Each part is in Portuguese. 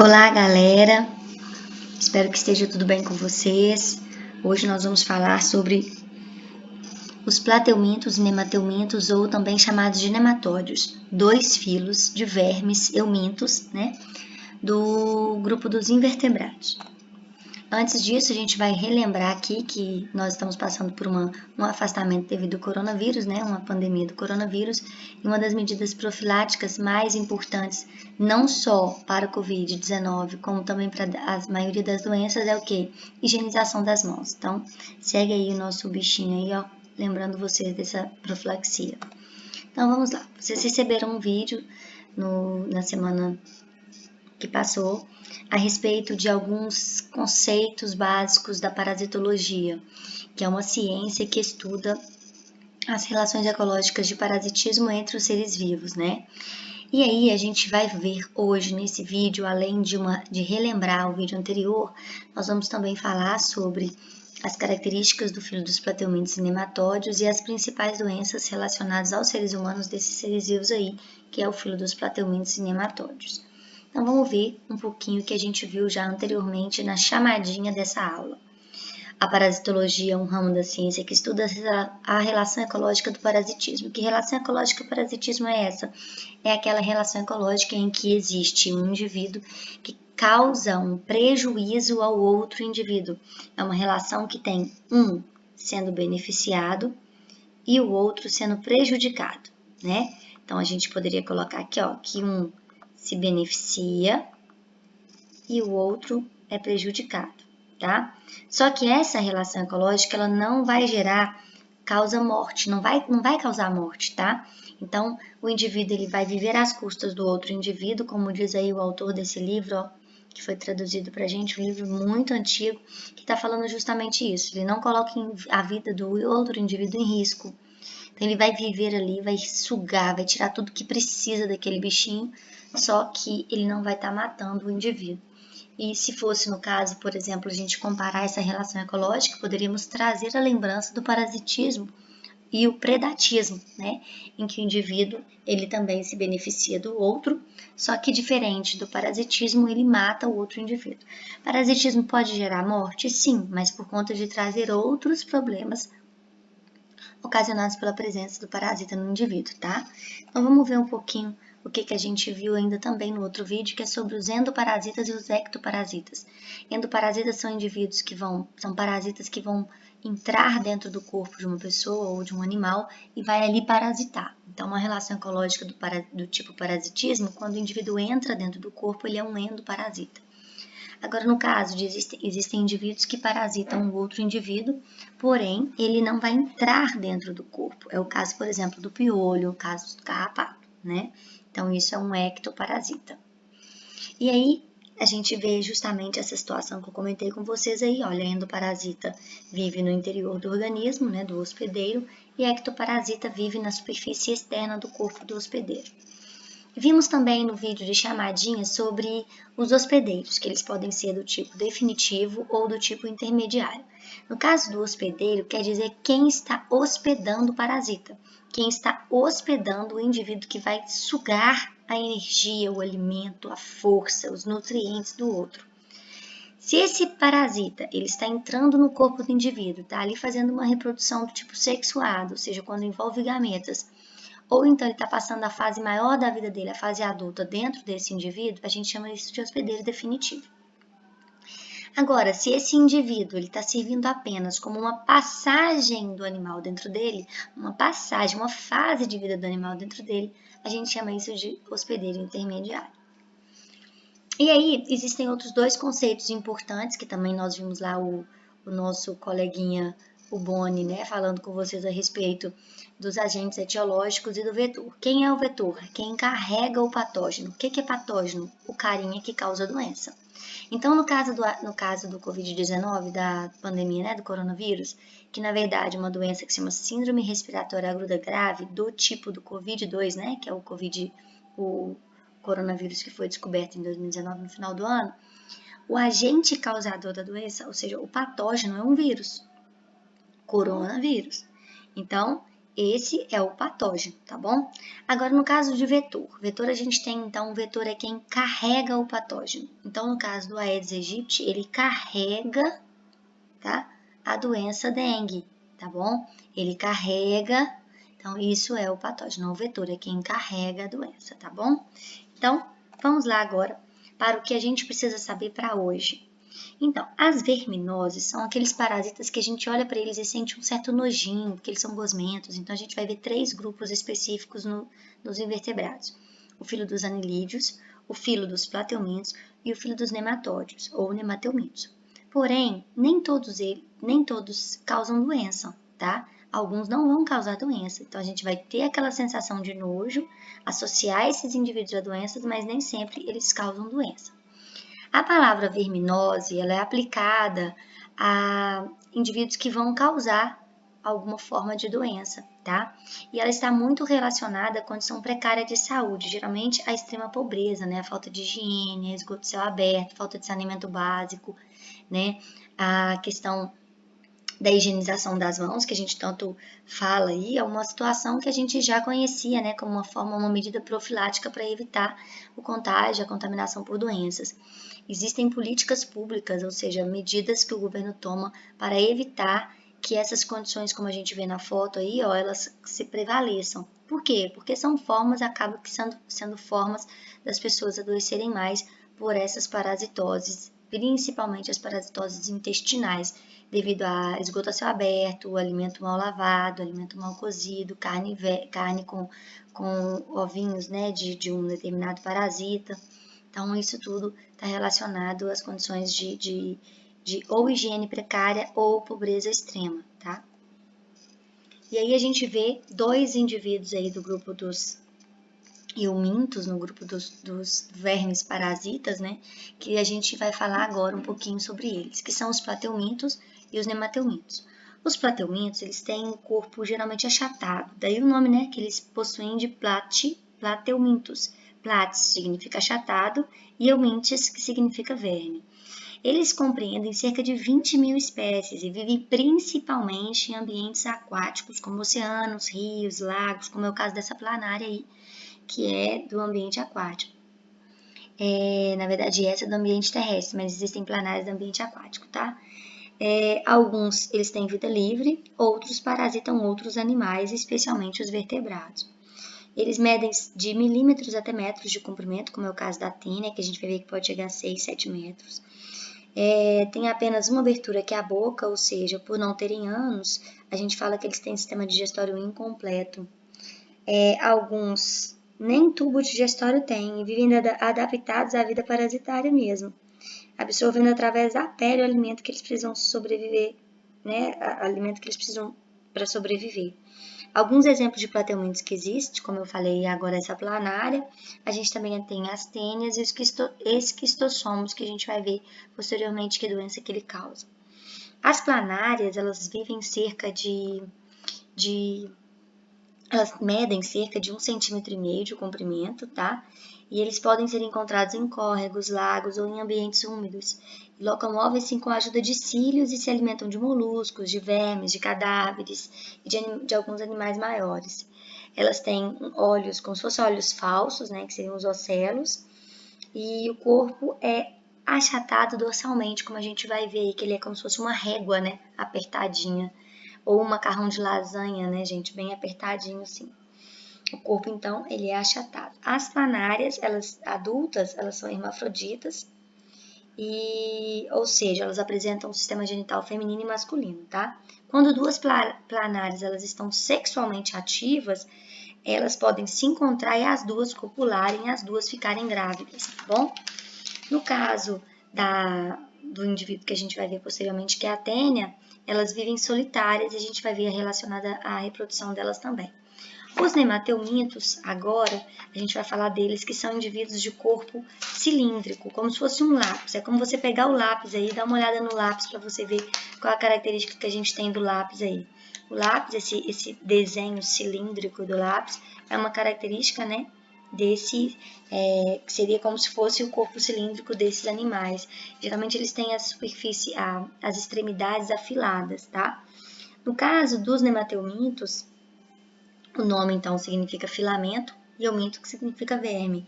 Olá, galera! Espero que esteja tudo bem com vocês. Hoje nós vamos falar sobre os plateumintos e nemateumintos, ou também chamados de nematódios, dois filos de vermes eumintos, do grupo dos invertebrados. Antes disso, a gente vai relembrar aqui que nós estamos passando por um afastamento devido ao coronavírus, uma pandemia do coronavírus, e uma das medidas profiláticas mais importantes, não só para o Covid-19, como também para a maioria das doenças, é o quê? Higienização das mãos. Então, segue aí o nosso bichinho aí, ó, lembrando vocês dessa profilaxia. Então, vamos lá. Vocês receberam um vídeo na semana que passou a respeito de alguns conceitos básicos da parasitologia, que é uma ciência que estuda as relações ecológicas de parasitismo entre os seres vivos, E aí a gente vai ver hoje nesse vídeo, além de relembrar o vídeo anterior, nós vamos também falar sobre as características do filo dos plateumintos e nematódios e as principais doenças relacionadas aos seres humanos desses seres vivos aí, que é o filo dos plateumintos e nematódios. Então vamos ver um pouquinho que a gente viu já anteriormente na chamadinha dessa aula. A parasitologia é um ramo da ciência que estuda a relação ecológica do parasitismo. Que relação ecológica do parasitismo é essa? É aquela relação ecológica em que existe um indivíduo que causa um prejuízo ao outro indivíduo. É uma relação que tem um sendo beneficiado e o outro sendo prejudicado, Então a gente poderia colocar aqui, ó, que um se beneficia e o outro é prejudicado, tá? Só que essa relação ecológica, ela não vai causa morte, não vai causar morte, tá? Então, o indivíduo, ele vai viver às custas do outro indivíduo, como diz aí o autor desse livro, ó, que foi traduzido pra gente, um livro muito antigo, que tá falando justamente isso. Ele não coloca a vida do outro indivíduo em risco. Então, ele vai viver ali, vai sugar, vai tirar tudo que precisa daquele bichinho, só que ele não vai estar matando o indivíduo. E se fosse no caso, por exemplo, a gente comparar essa relação ecológica, poderíamos trazer a lembrança do parasitismo e o predatismo, em que o indivíduo, ele também se beneficia do outro, só que diferente do parasitismo, ele mata o outro indivíduo. Parasitismo pode gerar morte? Sim, mas por conta de trazer outros problemas ocasionados pela presença do parasita no indivíduo, tá? Então vamos ver um pouquinho o que a gente viu ainda também no outro vídeo, que é sobre os endoparasitas e os ectoparasitas. Endoparasitas são indivíduos são parasitas que vão entrar dentro do corpo de uma pessoa ou de um animal e vai ali parasitar. Então, uma relação ecológica do tipo parasitismo, quando o indivíduo entra dentro do corpo, ele é um endoparasita. Agora, no caso de existem indivíduos que parasitam o outro indivíduo, porém, ele não vai entrar dentro do corpo. É o caso, por exemplo, do piolho, o caso do carrapato, Então, isso é um ectoparasita. E aí, a gente vê justamente essa situação que eu comentei com vocês aí, olha, endoparasita vive no interior do organismo, do hospedeiro, e ectoparasita vive na superfície externa do corpo do hospedeiro. Vimos também no vídeo de chamadinha sobre os hospedeiros, que eles podem ser do tipo definitivo ou do tipo intermediário. No caso do hospedeiro, quer dizer quem está hospedando o parasita, quem está hospedando o indivíduo que vai sugar a energia, o alimento, a força, os nutrientes do outro. Se esse parasita ele está entrando no corpo do indivíduo, está ali fazendo uma reprodução do tipo sexuado, ou seja, quando envolve gametas, ou então ele está passando a fase maior da vida dele, a fase adulta, dentro desse indivíduo, a gente chama isso de hospedeiro definitivo. Agora, se esse indivíduo está servindo apenas como uma passagem do animal dentro dele, uma passagem, uma fase de vida do animal dentro dele, a gente chama isso de hospedeiro intermediário. E aí, existem outros dois conceitos importantes, que também nós vimos lá o nosso coleguinha, o Boni, falando com vocês a respeito dos agentes etiológicos e do vetor. Quem é o vetor? Quem carrega o patógeno. O que é patógeno? O carinha que causa a doença. Então, no caso do Covid-19, da pandemia, do coronavírus, que na verdade é uma doença que se chama Síndrome Respiratória Aguda Grave, do tipo do Covid-2, que é o coronavírus que foi descoberto em 2019, no final do ano, o agente causador da doença, ou seja, o patógeno, é um vírus, coronavírus. Então, Esse é o patógeno, tá bom? Agora, no caso de vetor a gente tem, então, o vetor é quem carrega o patógeno. Então, no caso do Aedes aegypti, ele carrega, tá, a doença dengue, tá bom? Ele carrega, então, isso é o patógeno. O vetor é quem carrega a doença, tá bom? Então, vamos lá agora para o que a gente precisa saber para hoje. Então, as verminoses são aqueles parasitas que a gente olha para eles e sente um certo nojinho, porque eles são gosmentos. Então, a gente vai ver 3 grupos específicos nos invertebrados. O filo dos anelídeos, o filo dos plateumintos e o filo dos nematódios, ou nemateumintos. Porém, nem todos causam doença, tá? Alguns não vão causar doença. Então, a gente vai ter aquela sensação de nojo, associar esses indivíduos a doenças, mas nem sempre eles causam doença. A palavra verminose ela é aplicada a indivíduos que vão causar alguma forma de doença, tá? E ela está muito relacionada à condição precária de saúde, geralmente a extrema pobreza, né? A falta de higiene, esgoto céu aberto, falta de saneamento básico, né? A questão da higienização das mãos, que a gente tanto fala aí, é uma situação que a gente já conhecia, né, como uma medida profilática para evitar o contágio, a contaminação por doenças. Existem políticas públicas, ou seja, medidas que o governo toma para evitar que essas condições, como a gente vê na foto aí, ó, elas se prevaleçam. Por quê? Porque são formas, acabam sendo formas das pessoas adoecerem mais por essas parasitoses, principalmente as parasitoses intestinais, devido a esgoto a céu aberto, alimento mal lavado, alimento mal cozido, carne com ovinhos, né, de um determinado parasita. Então, isso tudo está relacionado às condições de ou higiene precária ou pobreza extrema, tá? E aí a gente vê 2 indivíduos aí do grupo dos eumintos, no grupo dos vermes parasitas, né? Que a gente vai falar agora um pouquinho sobre eles, que são os plateumintos e os nemateumintos. Os plateumintos, eles têm um corpo geralmente achatado, daí o nome, né, que eles possuem de plateumintos. Plates significa achatado e eumintes, que significa verme. Eles compreendem cerca de 20.000 espécies e vivem principalmente em ambientes aquáticos, como oceanos, rios, lagos, como é o caso dessa planária aí, que é do ambiente aquático. Na verdade, essa é do ambiente terrestre, mas existem planárias do ambiente aquático, tá? Alguns eles têm vida livre, outros parasitam outros animais, especialmente os vertebrados. Eles medem de milímetros até metros de comprimento, como é o caso da tênia, que a gente vai ver que pode chegar a 6, 7 metros. Tem apenas uma abertura que é a boca, ou seja, por não terem ânus, a gente fala que eles têm sistema digestório incompleto. Alguns nem tubo digestório têm e vivem adaptados à vida parasitária mesmo, absorvendo através da pele o alimento que eles precisam sobreviver, né? Alimento que eles precisam para sobreviver. Alguns exemplos de plateumintos que existem, como eu falei agora essa planária, a gente também tem as tênias e os esquistossomos, que a gente vai ver posteriormente que doença que ele causa. As planárias, elas vivem cerca elas medem cerca de 1,5 cm de comprimento, tá? E eles podem ser encontrados em córregos, lagos ou em ambientes úmidos. Locomovem-se com a ajuda de cílios e se alimentam de moluscos, de vermes, de cadáveres e de alguns animais maiores. Elas têm olhos, como se fossem olhos falsos, né, que seriam os ocelos, e o corpo é achatado dorsalmente, como a gente vai ver, que ele é como se fosse uma régua, né, apertadinha. Ou um macarrão de lasanha, né, gente? Bem apertadinho assim. O corpo, então, ele é achatado. As planárias, elas adultas, elas são hermafroditas, ou seja, elas apresentam um sistema genital feminino e masculino, tá? Quando duas planárias elas estão sexualmente ativas, elas podem se encontrar e as duas copularem, as duas ficarem grávidas, tá bom? No caso do indivíduo que a gente vai ver posteriormente, que é a tênia, elas vivem solitárias e a gente vai ver relacionada à reprodução delas também. Os nemateumintos, agora, a gente vai falar deles, que são indivíduos de corpo cilíndrico, como se fosse um lápis. É como você pegar o lápis aí, dar uma olhada no lápis para você ver qual a característica que a gente tem do lápis aí. O lápis, esse desenho cilíndrico do lápis, é uma característica, né, que seria como se fosse o corpo cilíndrico desses animais. Geralmente eles têm a superfície, as extremidades afiladas, tá? No caso dos nemateumintos, O nome, então, significa filamento e euminto, que significa verme.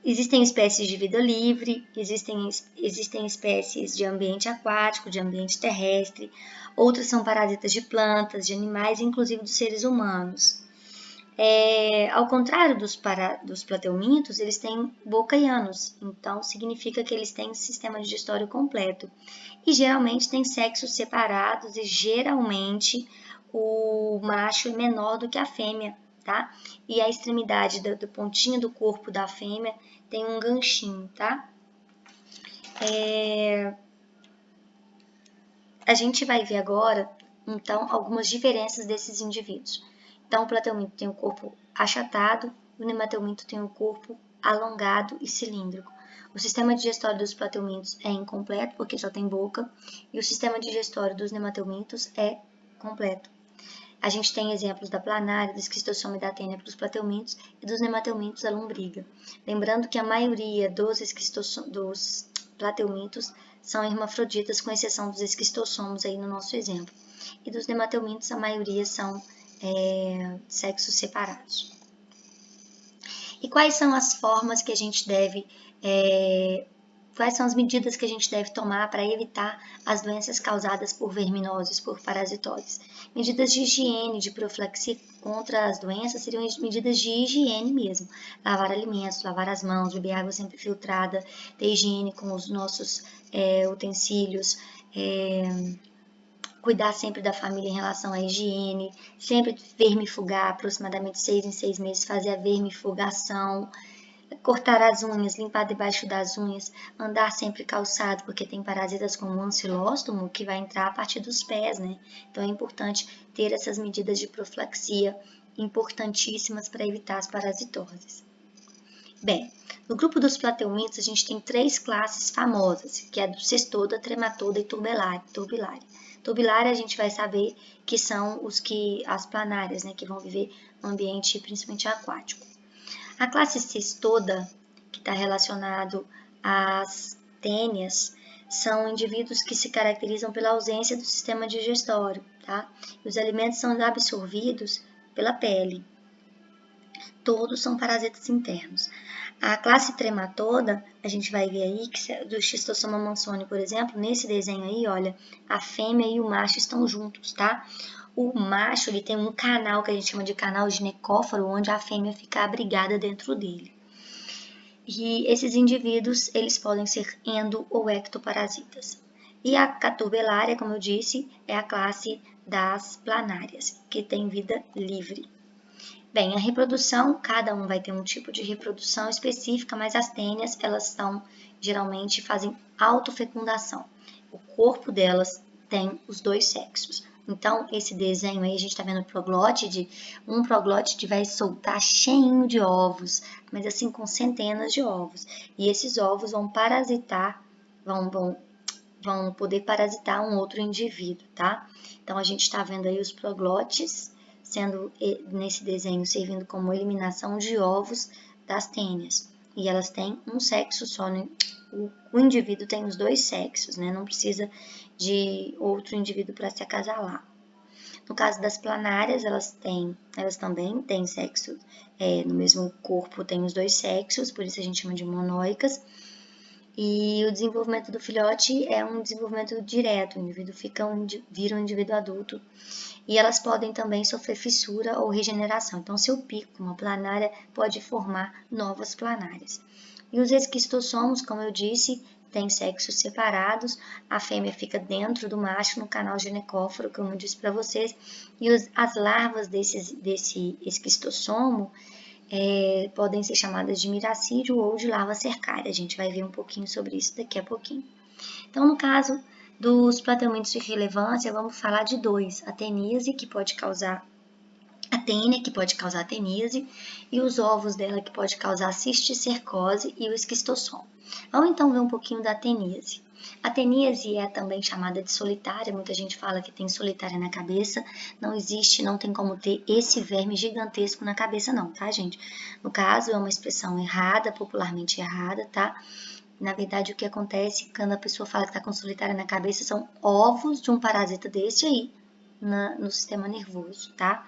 Existem espécies de vida livre, existem espécies de ambiente aquático, de ambiente terrestre, outras são parasitas de plantas, de animais, inclusive dos seres humanos. Ao contrário dos plateumintos, eles têm boca e ânus, então significa que eles têm um sistema digestório completo. E geralmente têm sexos separados e geralmente o macho é menor do que a fêmea, tá? E a extremidade do pontinho do corpo da fêmea tem um ganchinho, tá? A gente vai ver agora, então, algumas diferenças desses indivíduos. Então, o plateuminto tem o corpo achatado, o nemateuminto tem o corpo alongado e cilíndrico. O sistema digestório dos plateumintos é incompleto, porque só tem boca, e o sistema digestório dos nemateumintos é completo. A gente tem exemplos da planária, do esquistossoma e da tênia para os plateumintos e dos nemateumintos da lombriga. Lembrando que a maioria dos plateumintos são hermafroditas, com exceção dos esquistossomos aí no nosso exemplo. E dos nemateumintos, a maioria são sexos separados. E quais são as formas que a gente deve... quais são as medidas que a gente deve tomar para evitar as doenças causadas por verminoses, por parasitoses? Medidas de higiene, de profilaxia contra as doenças seriam medidas de higiene mesmo. Lavar alimentos, lavar as mãos, beber água sempre filtrada, ter higiene com os nossos utensílios, cuidar sempre da família em relação à higiene, sempre vermifugar, aproximadamente 6 em 6 meses, fazer a vermifugação, cortar as unhas, limpar debaixo das unhas, andar sempre calçado, porque tem parasitas como o ancilóstomo que vai entrar a partir dos pés, né? Então é importante ter essas medidas de profilaxia importantíssimas para evitar as parasitoses. Bem, no grupo dos plateumintos a gente tem 3 classes famosas, que é a do cestoda, trematoda e turbilária. Turbilária a gente vai saber que são as planárias, né, que vão viver no ambiente principalmente aquático. A classe cestoda, que está relacionado às tênias, são indivíduos que se caracterizam pela ausência do sistema digestório, tá? E os alimentos são absorvidos pela pele. Todos são parasitas internos. A classe trematoda, a gente vai ver aí, que do Schistossoma mansoni, por exemplo, nesse desenho aí, olha, a fêmea e o macho estão juntos, tá? O macho, ele tem um canal que a gente chama de canal ginecóforo, onde a fêmea fica abrigada dentro dele. E esses indivíduos, eles podem ser endo- ou ectoparasitas. E a turbelária, como eu disse, é a classe das planárias, que tem vida livre. Bem, a reprodução, cada um vai ter um tipo de reprodução específica, mas as tênias, elas geralmente fazem autofecundação. O corpo delas tem os 2 sexos. Então, esse desenho aí, a gente está vendo um proglótide vai soltar cheinho de ovos, mas assim com centenas de ovos. E esses ovos vão parasitar, vão poder parasitar um outro indivíduo, tá? Então, a gente está vendo aí os proglótides, sendo nesse desenho servindo como eliminação de ovos das tênias. E elas têm um sexo só, né? O indivíduo tem os 2 sexos, né? Não precisa de outro indivíduo para se acasalar. No caso das planárias, elas também têm sexo, no mesmo corpo tem os 2 sexos, por isso a gente chama de monóicas. E o desenvolvimento do filhote é um desenvolvimento direto, o indivíduo vira um indivíduo adulto. E elas podem também sofrer fissura ou regeneração. Então, seu pico, uma planária, pode formar novas planárias. E os esquistossomos, como eu disse, têm sexos separados. A fêmea fica dentro do macho, no canal ginecóforo, como eu disse para vocês. E as larvas desse esquistossomo podem ser chamadas de miracídio ou de larva cercária. A gente vai ver um pouquinho sobre isso daqui a pouquinho. Então, no caso dos plateumintos de relevância, vamos falar de 2, a teníase, que pode causar a tênia, que pode causar a teníase, e os ovos dela, que pode causar cisticercose e o esquistossoma. Vamos então ver um pouquinho da teníase. A teníase é também chamada de solitária, muita gente fala que tem solitária na cabeça, não existe, não tem como ter esse verme gigantesco na cabeça não, tá, gente? No caso, é uma expressão errada, popularmente errada, tá? Na verdade, o que acontece quando a pessoa fala que está com solitária na cabeça são ovos de um parasita desse aí, no sistema nervoso, tá?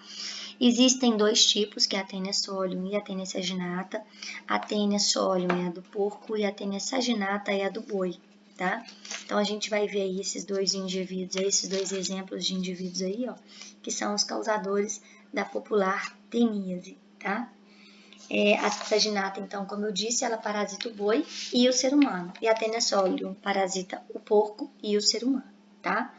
Existem dois tipos, que é a tênia solium e a tênia saginata. A tênia solium é a do porco e a tênia saginata é a do boi, tá? Então, a gente vai ver aí esses dois indivíduos, esses dois exemplos de indivíduos aí, ó, que são os causadores da popular teníase, tá? A saginata, então, como eu disse, ela parasita o boi e o ser humano. E a tênia solium parasita o porco e o ser humano, tá?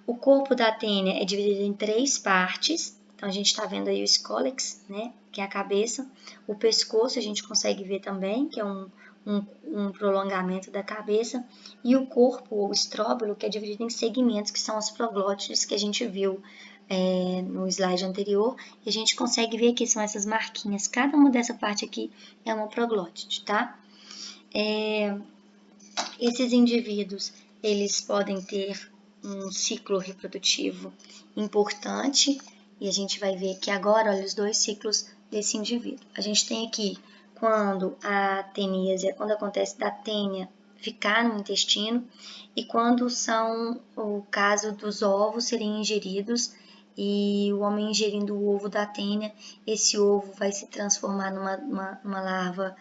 O corpo da tênia é dividido em 3 partes. Então, a gente está vendo aí o escólex, né, que é a cabeça. O pescoço a gente consegue ver também, que é um prolongamento da cabeça. E o corpo, ou estróbilo, que é dividido em segmentos, que são os proglótides que a gente viu no slide anterior. E a gente consegue ver aqui, são essas marquinhas. Cada uma dessa parte aqui é uma proglótide, tá? Esses indivíduos, eles podem ter um ciclo reprodutivo importante, e a gente vai ver aqui agora, olha, os dois ciclos desse indivíduo. A gente tem aqui quando a teníase, quando acontece da tênia ficar no intestino, e quando são o caso dos ovos serem ingeridos, e o homem ingerindo o ovo da tênia, esse ovo vai se transformar numa larva,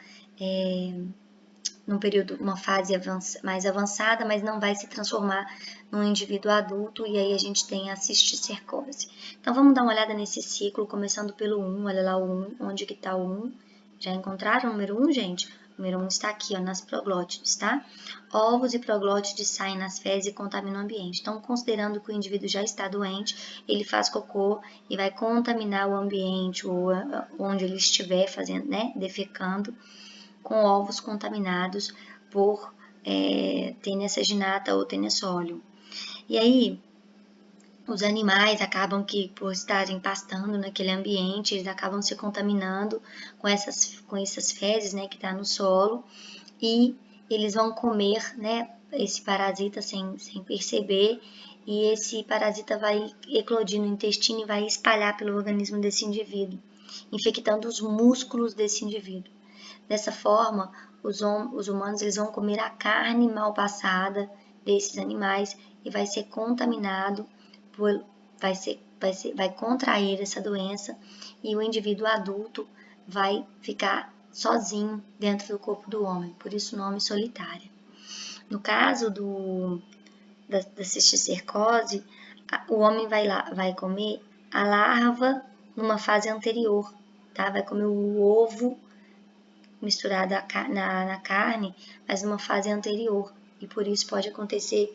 num período, uma fase mais avançada, mas não vai se transformar num indivíduo adulto, e aí a gente tem a cisticercose. Então, vamos dar uma olhada nesse ciclo, começando pelo 1, olha lá o 1, onde que está o 1? Já encontraram o número 1, gente? O número 1 está aqui, ó, nas proglótides, tá? Ovos e proglótides saem nas fezes e contaminam o ambiente. Então, considerando que o indivíduo já está doente, ele faz cocô e vai contaminar o ambiente, ou onde ele estiver fazendo, né, defecando, com ovos contaminados por tênia saginata ou tênia solium. E aí, os animais acabam que, por estarem pastando naquele ambiente, eles acabam se contaminando com essas fezes, né, que está no solo, e eles vão comer, né, esse parasita sem perceber, e esse parasita vai eclodir no intestino e vai espalhar pelo organismo desse indivíduo, infectando os músculos desse indivíduo. Dessa forma, os humanos eles vão comer a carne mal passada desses animais e vai ser contaminado, vai contrair essa doença, e o indivíduo adulto vai ficar sozinho dentro do corpo do homem, por isso o nome solitária. No caso da cisticercose, o homem vai comer a larva numa fase anterior, tá? Vai comer o ovo misturada na carne, mas numa fase anterior, e por isso pode acontecer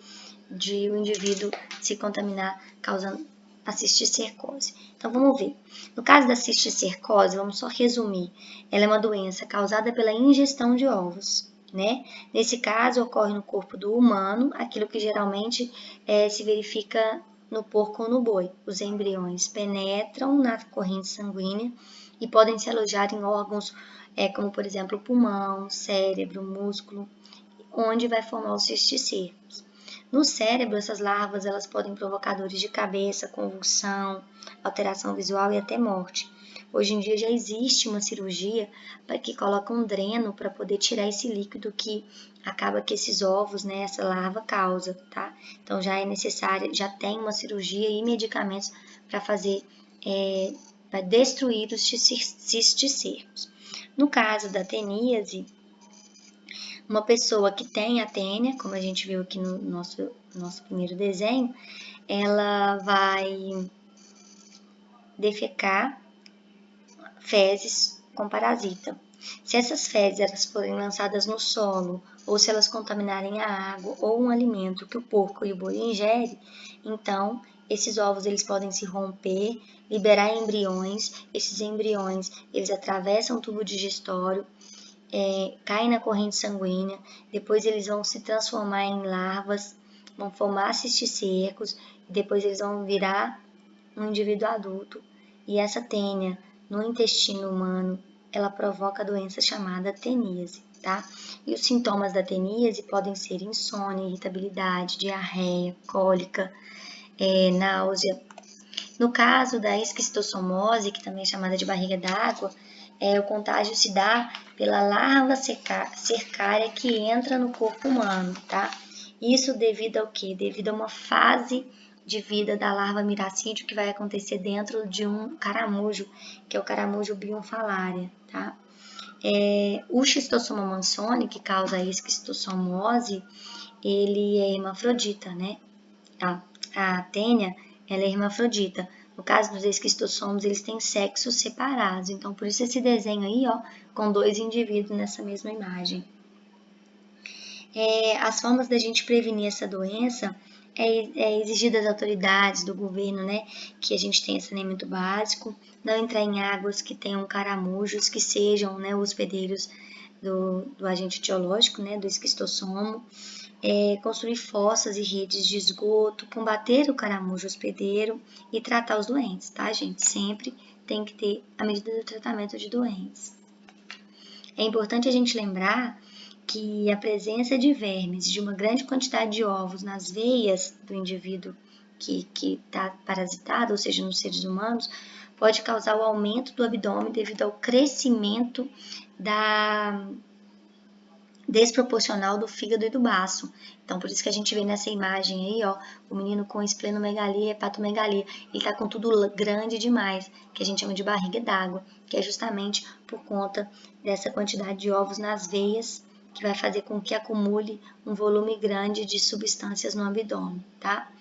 de o indivíduo se contaminar, causando a cisticercose. Então vamos ver. No caso da cisticercose, vamos só resumir. Ela é uma doença causada pela ingestão de ovos, né? Nesse caso, ocorre no corpo do humano, aquilo que geralmente se verifica no porco ou no boi. Os embriões penetram na corrente sanguínea e podem se alojar em órgãos como, por exemplo, o pulmão, cérebro, músculo, onde vai formar os cisticercos. No cérebro, essas larvas elas podem provocar dores de cabeça, convulsão, alteração visual e até morte. Hoje em dia já existe uma cirurgia que coloca um dreno para poder tirar esse líquido que acaba que esses ovos, né, essa larva causa, tá? Então já é necessário, já tem uma cirurgia e medicamentos para fazer, para destruir os cisticercos. No caso da teníase, uma pessoa que tem a tênia, como a gente viu aqui no nosso primeiro desenho, ela vai defecar fezes com parasita. Se essas fezes elas forem lançadas no solo, ou se elas contaminarem a água ou um alimento que o porco e o boi ingerem, então esses ovos eles podem se romper, liberar embriões. Esses embriões eles atravessam o tubo digestório, caem na corrente sanguínea, depois eles vão se transformar em larvas, vão formar cisticercos, e depois eles vão virar um indivíduo adulto. E essa tênia no intestino humano, ela provoca a doença chamada teníase, tá? E os sintomas da teníase podem ser insônia, irritabilidade, diarreia, cólica, náusea. No caso da esquistossomose, que também é chamada de barriga d'água, o contágio se dá pela larva cercária que entra no corpo humano, tá? Isso devido ao quê? Devido a uma fase de vida da larva miracídio que vai acontecer dentro de um caramujo, que é o caramujo Bionfalaria, tá? O Schistosoma mansoni, que causa a esquistossomose, ele é hermafrodita, né? A tênia, ela é hermafrodita. No caso dos esquistossomos, eles têm sexos separados. Então, por isso esse desenho aí, ó, com 2 indivíduos nessa mesma imagem. As formas da gente prevenir essa doença exigir das autoridades, do governo, né, que a gente tenha saneamento básico, não entrar em águas que tenham caramujos, que sejam, né, hospedeiros do agente etiológico, né, do esquistossomo, construir fossas e redes de esgoto, combater o caramujo hospedeiro e tratar os doentes, tá, gente? Sempre tem que ter a medida do tratamento de doentes. É importante a gente lembrar que a presença de vermes, de uma grande quantidade de ovos nas veias do indivíduo que está parasitado, ou seja, nos seres humanos, pode causar o aumento do abdômen devido ao crescimento desproporcional do fígado e do baço. Então, por isso que a gente vê nessa imagem aí, ó, o menino com esplenomegalia e hepatomegalia. Ele tá com tudo grande demais, que a gente chama de barriga d'água, que é justamente por conta dessa quantidade de ovos nas veias, que vai fazer com que acumule um volume grande de substâncias no abdômen, tá?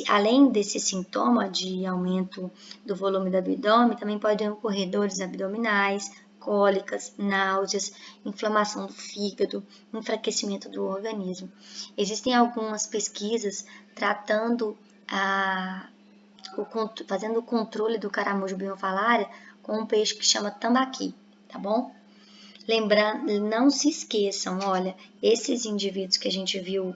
Além desse sintoma de aumento do volume do abdômen, também podem ocorrer dores abdominais, cólicas, náuseas, inflamação do fígado, enfraquecimento do organismo. Existem algumas pesquisas tratando fazendo o controle do caramujo Bionfalaria com um peixe que chama tambaqui, tá bom? Lembrando, não se esqueçam, olha, esses indivíduos que a gente viu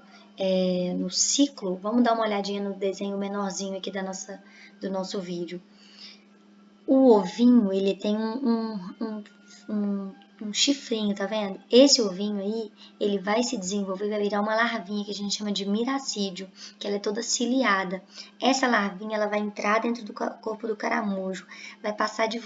no ciclo, vamos dar uma olhadinha no desenho menorzinho aqui do nosso vídeo. O ovinho, ele tem um chifrinho, tá vendo? Esse ovinho aí, ele vai se desenvolver, vai virar uma larvinha que a gente chama de miracídio, que ela é toda ciliada. Essa larvinha, ela vai entrar dentro do corpo do caramujo, vai passar de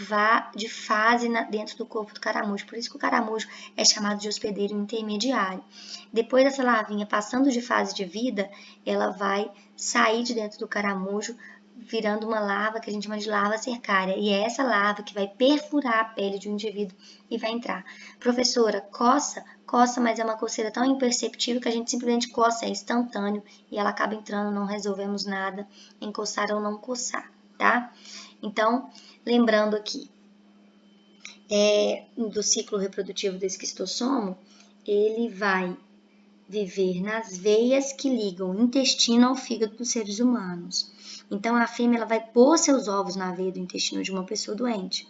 fase dentro do corpo do caramujo. Por isso que o caramujo é chamado de hospedeiro intermediário. Depois dessa larvinha passando de fase de vida, ela vai sair de dentro do caramujo, virando uma larva que a gente chama de larva cercária. E é essa larva que vai perfurar a pele de um indivíduo e vai entrar. Professora, coça? Coça, mas é uma coceira tão imperceptível que a gente simplesmente coça, é instantâneo e ela acaba entrando, não resolvemos nada em coçar ou não coçar, tá? Então, lembrando aqui do ciclo reprodutivo do esquistossomo, ele vai viver nas veias que ligam o intestino ao fígado dos seres humanos. Então, a fêmea ela vai pôr seus ovos na veia do intestino de uma pessoa doente.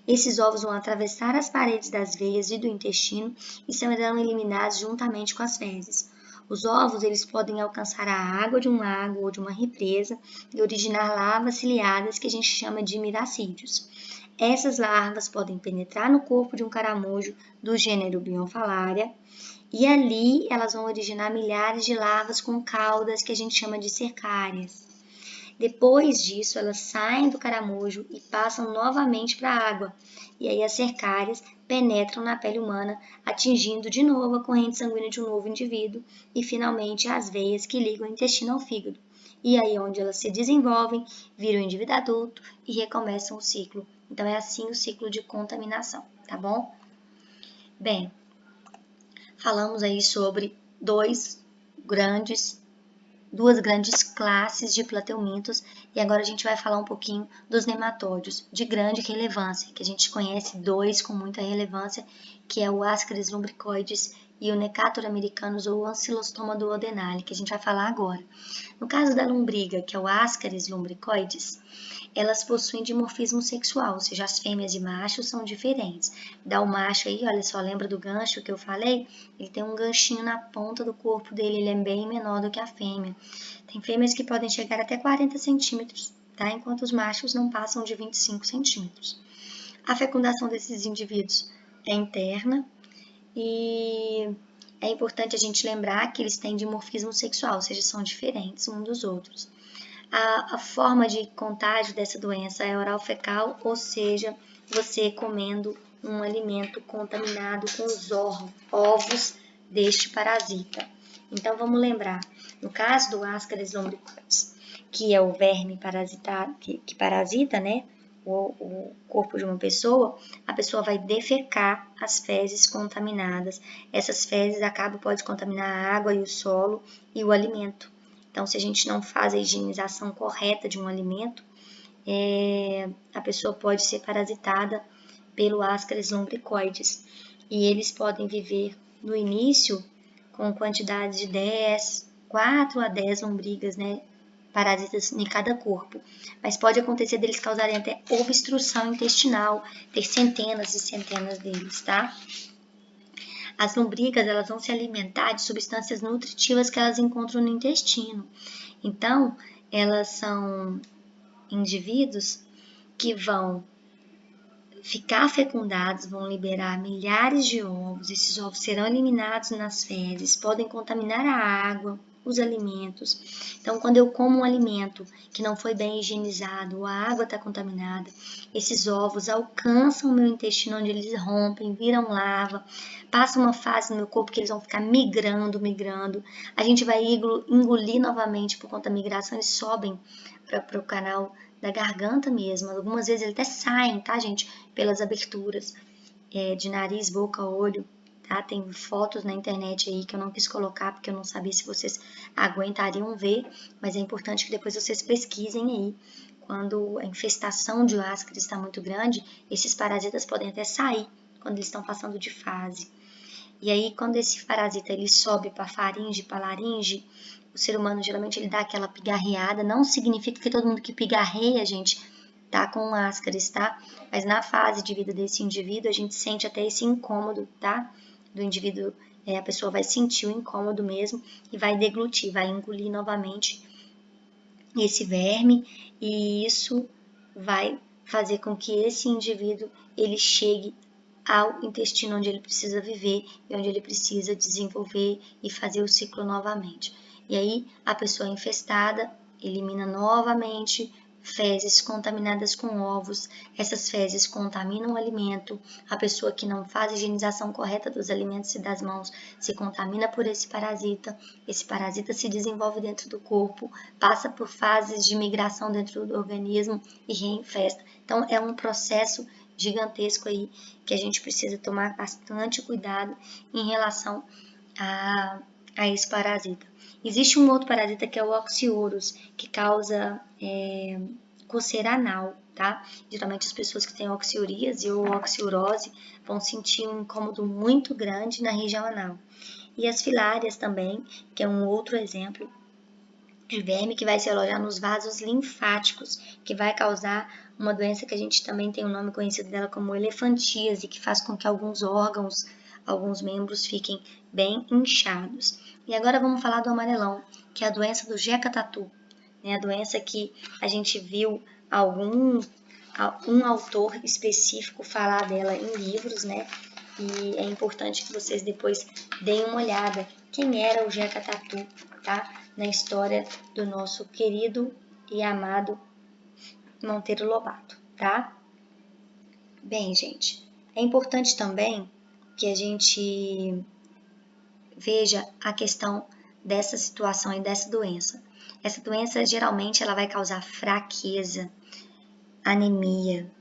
Esses ovos vão atravessar as paredes das veias e do intestino e serão eliminados juntamente com as fezes. Os ovos eles podem alcançar a água de um lago ou de uma represa e originar larvas ciliadas que a gente chama de miracídios. Essas larvas podem penetrar no corpo de um caramujo do gênero Bionfalaria e ali elas vão originar milhares de larvas com caudas que a gente chama de cercárias. Depois disso, elas saem do caramujo e passam novamente para a água. E aí as cercárias penetram na pele humana, atingindo de novo a corrente sanguínea de um novo indivíduo e finalmente as veias que ligam o intestino ao fígado. E aí onde elas se desenvolvem, viram indivíduo adulto e recomeçam o ciclo. Então é assim o ciclo de contaminação, tá bom? Bem, falamos aí sobre duas grandes classes de plateumintos e agora a gente vai falar um pouquinho dos nematódios de grande relevância, que a gente conhece dois com muita relevância, que é o Ascaris lumbricoides e o Necator americanus ou Ancylostoma duodenale, que a gente vai falar agora. No caso da lombriga, que é o Ascaris lumbricoides, elas possuem dimorfismo sexual, ou seja, as fêmeas e machos são diferentes. Dá o macho aí, olha só, lembra do gancho que eu falei? Ele tem um ganchinho na ponta do corpo dele, ele é bem menor do que a fêmea. Tem fêmeas que podem chegar até 40 centímetros, tá? Enquanto os machos não passam de 25 centímetros. A fecundação desses indivíduos é interna e é importante a gente lembrar que eles têm dimorfismo sexual, ou seja, são diferentes uns dos outros. A forma de contágio dessa doença é oral fecal, ou seja, você comendo um alimento contaminado com os ovos deste parasita. Então, vamos lembrar, no caso do Ascaris lumbricoides, que é o verme que parasita, né, o corpo de uma pessoa, a pessoa vai defecar as fezes contaminadas. Essas fezes pode contaminar a água e o solo e o alimento. Então, se a gente não faz a higienização correta de um alimento, a pessoa pode ser parasitada pelo Ascaris lumbricoides. E eles podem viver no início com quantidades de 4 a 10 lombrigas, né, parasitas em cada corpo. Mas pode acontecer deles causarem até obstrução intestinal, ter centenas e centenas deles, tá? As lombrigas, elas vão se alimentar de substâncias nutritivas que elas encontram no intestino. Então, elas são indivíduos que vão ficar fecundados, vão liberar milhares de ovos, esses ovos serão eliminados nas fezes, podem contaminar a água, os alimentos. Então, quando eu como um alimento que não foi bem higienizado, a água está contaminada, esses ovos alcançam o meu intestino, onde eles rompem, viram lava, passa uma fase no meu corpo que eles vão ficar migrando. A gente vai engolir novamente por conta da migração, eles sobem para o canal da garganta mesmo. Algumas vezes eles até saem, tá, gente? Pelas aberturas de nariz, boca, olho. Tá? Tem fotos na internet aí que eu não quis colocar porque eu não sabia se vocês aguentariam ver, mas é importante que depois vocês pesquisem aí. Quando a infestação de Ascaris está muito grande, esses parasitas podem até sair quando eles estão passando de fase. E aí, quando esse parasita ele sobe para faringe, para laringe, o ser humano geralmente ele dá aquela pigarreada. Não significa que todo mundo que pigarreia, gente, tá com Ascaris, tá? Mas na fase de vida desse indivíduo, a gente sente até esse incômodo, tá? Do indivíduo, a pessoa vai sentir o incômodo mesmo e vai deglutir, vai engolir novamente esse verme, e isso vai fazer com que esse indivíduo ele chegue ao intestino onde ele precisa viver e onde ele precisa desenvolver e fazer o ciclo novamente. E aí a pessoa infestada elimina novamente fezes contaminadas com ovos, essas fezes contaminam o alimento, a pessoa que não faz a higienização correta dos alimentos e das mãos se contamina por esse parasita se desenvolve dentro do corpo, passa por fases de migração dentro do organismo e reinfesta. Então é um processo gigantesco aí que a gente precisa tomar bastante cuidado em relação a esse parasita. Existe um outro parasita que é o Oxyurus, que causa coceira anal, tá? Geralmente as pessoas que têm oxiuríase ou oxiurose vão sentir um incômodo muito grande na região anal. E as filárias também, que é um outro exemplo de verme que vai se alojar nos vasos linfáticos, que vai causar uma doença que a gente também tem um nome conhecido dela como elefantíase, que faz com que alguns órgãos, alguns membros fiquem bem inchados. E agora vamos falar do amarelão, que é a doença do Jeca Tatu, né? A doença que a gente viu um autor específico falar dela em livros, né? E é importante que vocês depois deem uma olhada quem era o Jeca Tatu, tá? Na história do nosso querido e amado Monteiro Lobato, tá? Bem, gente, é importante também que a gente veja a questão dessa situação e dessa doença. Essa doença, geralmente, ela vai causar fraqueza, anemia,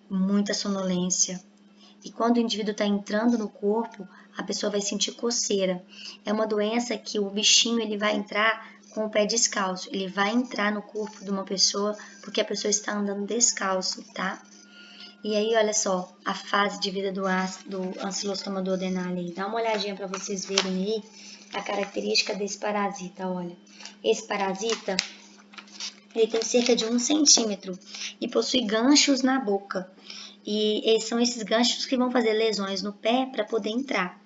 muita sonolência. E quando o indivíduo está entrando no corpo, a pessoa vai sentir coceira. É uma doença que o bichinho ele vai entrar com o pé descalço. Ele vai entrar no corpo de uma pessoa porque a pessoa está andando descalço, tá? E aí, olha só, a fase de vida do Ancylostoma duodenale. Dá uma olhadinha para vocês verem aí a característica desse parasita, olha. Esse parasita, ele tem cerca de 1 centímetro e possui ganchos na boca. E são esses ganchos que vão fazer lesões no pé para poder entrar,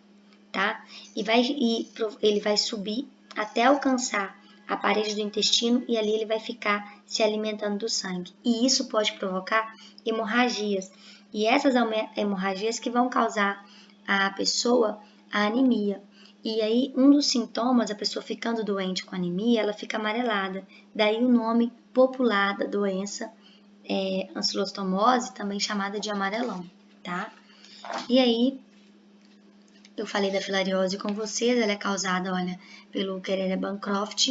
tá? Ele vai subir até alcançar a parede do intestino e ali ele vai ficar se alimentando do sangue. E isso pode provocar hemorragias. E essas hemorragias que vão causar à pessoa a anemia. E aí, um dos sintomas, a pessoa ficando doente com anemia, ela fica amarelada. Daí o nome popular da doença ancilostomose, também chamada de amarelão, tá? E aí, eu falei da filariose com vocês, ela é causada, olha, pelo Escherichia Bancroft.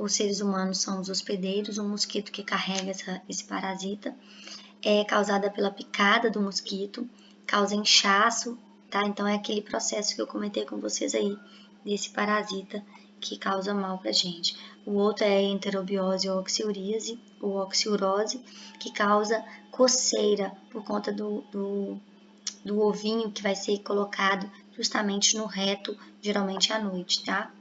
os seres humanos são os hospedeiros, o mosquito que carrega esse parasita é causada pela picada do mosquito, causa inchaço, tá? Então é aquele processo que eu comentei com vocês aí, desse parasita que causa mal pra gente. O outro é a enterobiose ou oxiurose, que causa coceira por conta do ovinho que vai ser colocado justamente no reto, geralmente à noite, tá?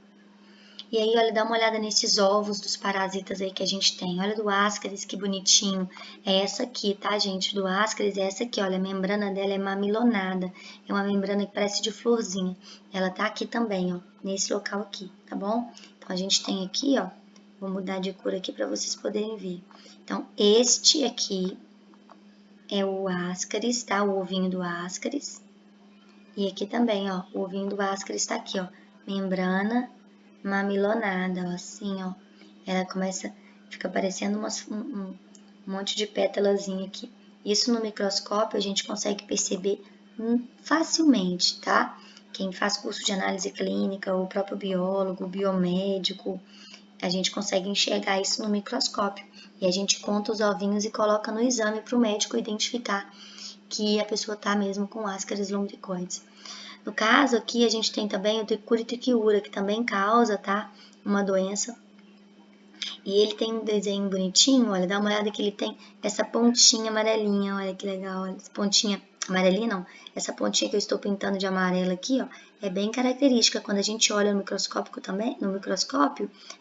E aí, olha, dá uma olhada nesses ovos dos parasitas aí que a gente tem. Olha do Ascaris, que bonitinho. É essa aqui, tá, gente? Do Ascaris é essa aqui, olha, a membrana dela é mamilonada. É uma membrana que parece de florzinha. Ela tá aqui também, ó, nesse local aqui, tá bom? Então, a gente tem aqui, ó, vou mudar de cor aqui para vocês poderem ver. Então, este aqui é o Ascaris, tá? O ovinho do Ascaris. E aqui também, ó, o ovinho do Ascaris tá aqui, ó, membrana mamilonada, ó, assim, ó. Ela começa, fica parecendo um monte de pétalazinha aqui. Isso no microscópio a gente consegue perceber facilmente, tá? Quem faz curso de análise clínica, o próprio biólogo, o biomédico, a gente consegue enxergar isso no microscópio. E a gente conta os ovinhos e coloca no exame para o médico identificar que a pessoa tá mesmo com Ascaris lumbricoides. No caso aqui, a gente tem também o Tricúria que também causa, tá? Uma doença. E ele tem um desenho bonitinho, olha, dá uma olhada que ele tem essa pontinha amarelinha, olha que legal, olha, essa pontinha amarelinha não, essa pontinha que eu estou pintando de amarelo aqui, ó, é bem característica. Quando a gente olha no microscópio também,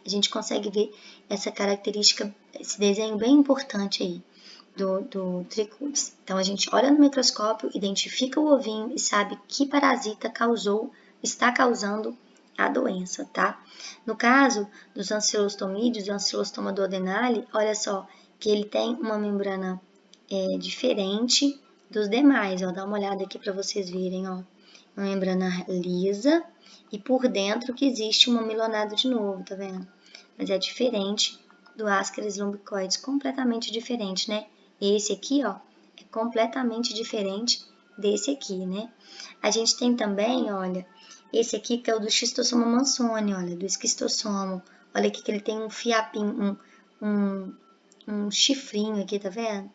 a gente consegue ver essa característica, esse desenho bem importante aí do Trichuris. Então, a gente olha no microscópio, identifica o ovinho e sabe que parasita está causando a doença, tá? No caso dos ancilostomídeos, o ancilostoma duodenale, olha só, que ele tem uma membrana diferente dos demais, ó, dá uma olhada aqui para vocês verem, ó, uma membrana lisa e por dentro que existe um mamilonado de novo, tá vendo? Mas é diferente do Ascaris lumbricoides, completamente diferente, né? Esse aqui, ó, é completamente diferente desse aqui, né? A gente tem também, olha, esse aqui que é o do Schistosoma mansoni, olha, do esquistossomo. Olha aqui que ele tem um fiapinho, um chifrinho aqui, tá vendo?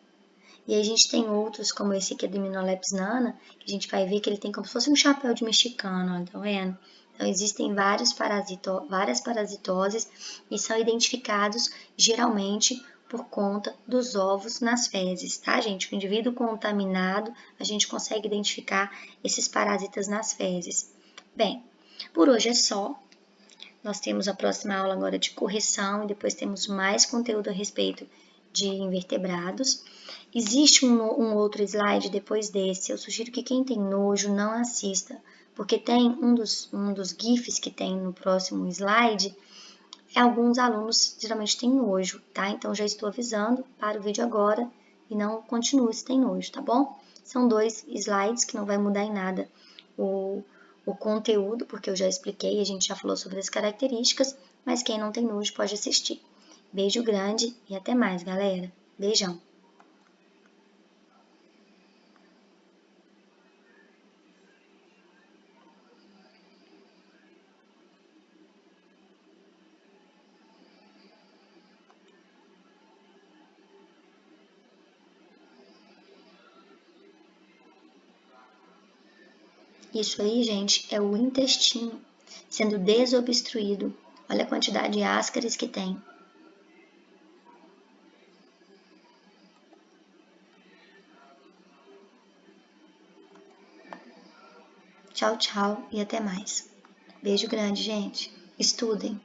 E aí a gente tem outros, como esse aqui do Immunolepis nana, que a gente vai ver que ele tem como se fosse um chapéu de mexicano, olha, tá vendo? Então, existem várias parasitoses e são identificados geralmente por conta dos ovos nas fezes, tá, gente? O indivíduo contaminado, a gente consegue identificar esses parasitas nas fezes. Bem, por hoje é só. Nós temos a próxima aula agora de correção e depois temos mais conteúdo a respeito de invertebrados. Existe um outro slide depois desse. Eu sugiro que quem tem nojo não assista, porque tem um dos GIFs que tem no próximo slide. Alguns alunos geralmente têm nojo, tá? Então já estou avisando para o vídeo agora e não continue se tem nojo, tá bom? São 2 slides que não vai mudar em nada o conteúdo, porque eu já expliquei, a gente já falou sobre as características, mas quem não tem nojo pode assistir. Beijo grande e até mais, galera. Beijão! Isso aí, gente, é o intestino sendo desobstruído. Olha a quantidade de ascaris que tem. Tchau, tchau e até mais. Beijo grande, gente. Estudem.